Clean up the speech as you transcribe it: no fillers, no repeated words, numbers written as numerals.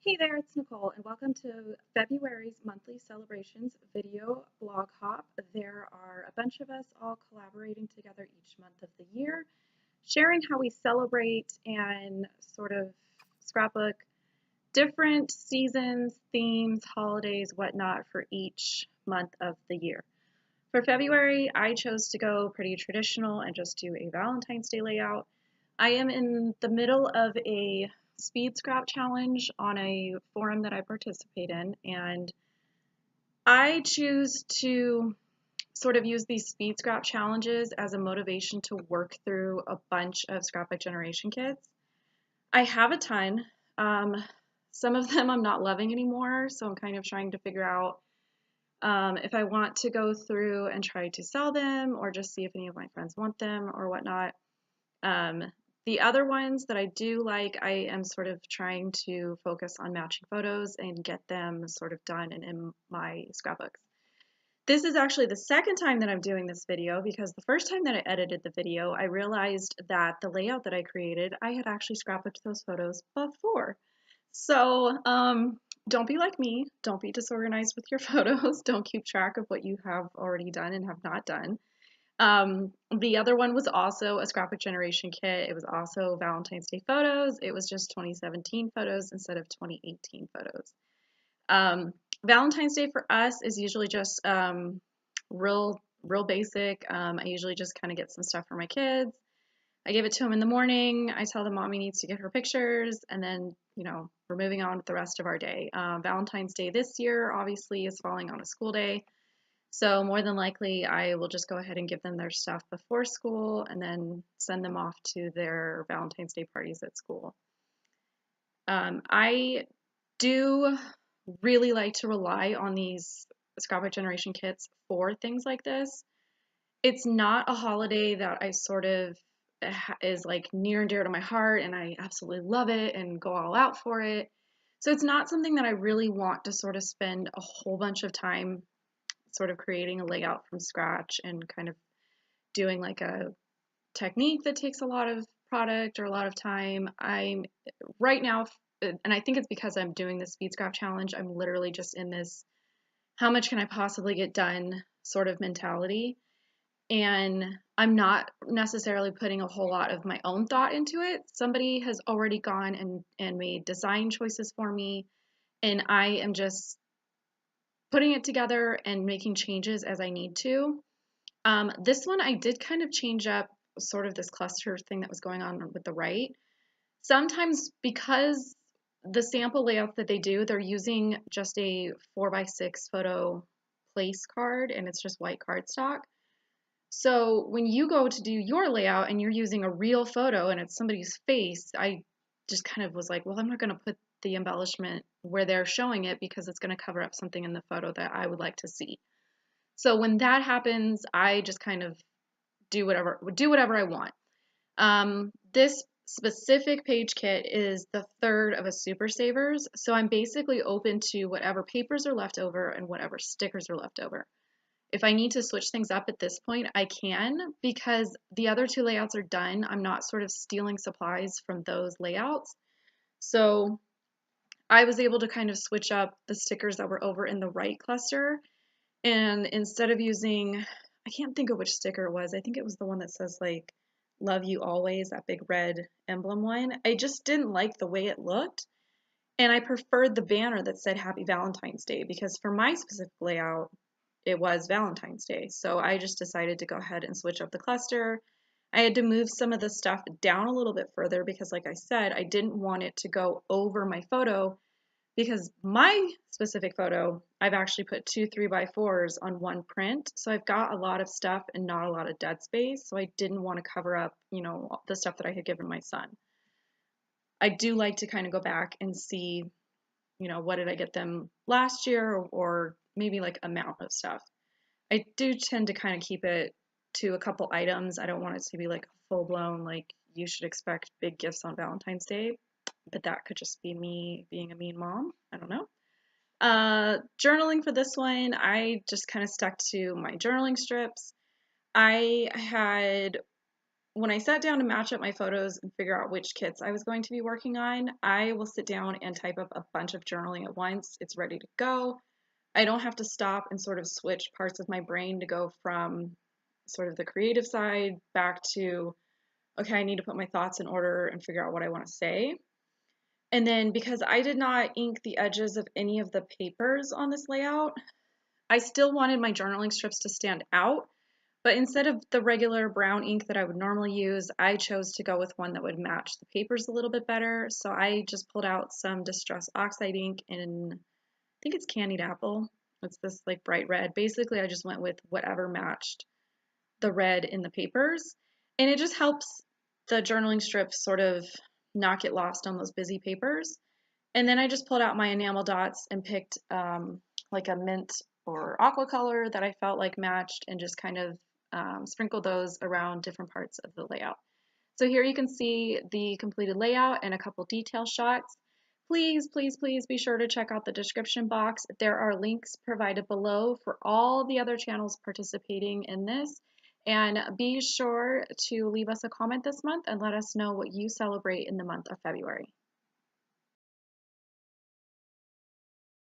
Hey there, it's Nicole, and welcome to February's monthly celebrations video blog hop. There are a bunch of us all collaborating together each month of the year, sharing how we celebrate and sort of scrapbook different seasons, themes, holidays, whatnot for each month of the year. For February, I chose to go pretty traditional and just do a Valentine's Day layout. I am in the middle of a speed scrap challenge on a forum that I participate in, and I choose to sort of use these speed scrap challenges as a motivation to work through a bunch of scrapbook generation kits. I have a ton. Um, some of them I'm not loving anymore, so I'm kind of trying to figure out if I want to go through and try to sell them or just see if any of my friends want them or whatnot. Um, the other ones that I do like, I am sort of trying to focus on matching photos and get them sort of done and in my scrapbooks. This is actually the second time that I'm doing this video because the first time that I edited the video, I realized that the layout that I created, I had actually scrapbooked those photos before. So don't be like me. Don't be disorganized with your photos. Don't keep track of what you have already done and have not done. The other one was also a scrapbook generation kit. It was also Valentine's Day photos. It was just 2017 photos instead of 2018 photos. Valentine's Day for us is usually just real basic. I usually just kind of get some stuff for my kids. I give it to them in the morning. I tell them mommy needs to get her pictures, and then, we're moving on with the rest of our day. Valentine's Day this year obviously is falling on a school day. So more than likely, I will just go ahead and give them their stuff before school and then send them off to their Valentine's Day parties at school. I do really like to rely on these scrapbook generation kits for things like this. It's not a holiday that I sort of is like near and dear to my heart and I absolutely love it and go all out for it. So it's not something that I really want to sort of spend a whole bunch of time sort of creating a layout from scratch and kind of doing like a technique that takes a lot of product or a lot of time. I'm right now, and I think it's because I'm doing the speed scrap challenge, I'm literally just in this how much can I possibly get done sort of mentality. And I'm not necessarily putting a whole lot of my own thought into it. Somebody has already gone and made design choices for me, and I am just putting it together and making changes as I need to. This one I did kind of change up sort of this cluster thing that was going on with the right. Sometimes because the sample layouts that they do, they're using just a 4x6 photo place card and it's just white cardstock. So when you go to do your layout and you're using a real photo and it's somebody's face, I just kind of was like, well, I'm not going to put the embellishment where they're showing it because it's going to cover up something in the photo that I would like to see. So when that happens, I just kind of do whatever I want. This specific page kit is the third of a super savers, so I'm basically open to whatever papers are left over and whatever stickers are left over. If I need to switch things up at this point, I can, because the other two layouts are done. I'm not sort of stealing supplies from those layouts. So I was able to kind of switch up the stickers that were over in the right cluster. And instead of using, I can't think of which sticker it was. I think it was the one that says like, love you always, that big red emblem one. I just didn't like the way it looked. And I preferred the banner that said Happy Valentine's Day because for my specific layout, it was Valentine's Day. So I just decided to go ahead and switch up the cluster. I had to move some of the stuff down a little bit further because, like I said, I didn't want it to go over my photo because my specific photo, I've actually put two 3x4s on one print. So I've got a lot of stuff and not a lot of dead space. So I didn't want to cover up, the stuff that I had given my son. I do like to kind of go back and see, what did I get them last year or maybe like amount of stuff. I do tend to kind of keep it to a couple items. I don't want it to be like full blown, like you should expect big gifts on Valentine's Day, but that could just be me being a mean mom. I don't know. Journaling for this one, I just kind of stuck to my journaling strips. I had when I sat down to match up my photos and figure out which kits I was going to be working on, I will sit down and type up a bunch of journaling at once. It's ready to go. I don't have to stop and sort of switch parts of my brain to go from sort of the creative side back to, okay, I need to put my thoughts in order and figure out what I want to say. And then because I did not ink the edges of any of the papers on this layout, I still wanted my journaling strips to stand out. But instead of the regular brown ink that I would normally use, I chose to go with one that would match the papers a little bit better. So I just pulled out some Distress Oxide ink in, I think it's Candied Apple. It's this like bright red. Basically, I just went with whatever matched the red in the papers. And it just helps the journaling strips sort of not get lost on those busy papers. And then I just pulled out my enamel dots and picked like a mint or aqua color that I felt like matched and just kind of sprinkled those around different parts of the layout. So here you can see the completed layout and a couple detail shots. Please, please, please be sure to check out the description box. There are links provided below for all the other channels participating in this. And be sure to leave us a comment this month and let us know what you celebrate in the month of February.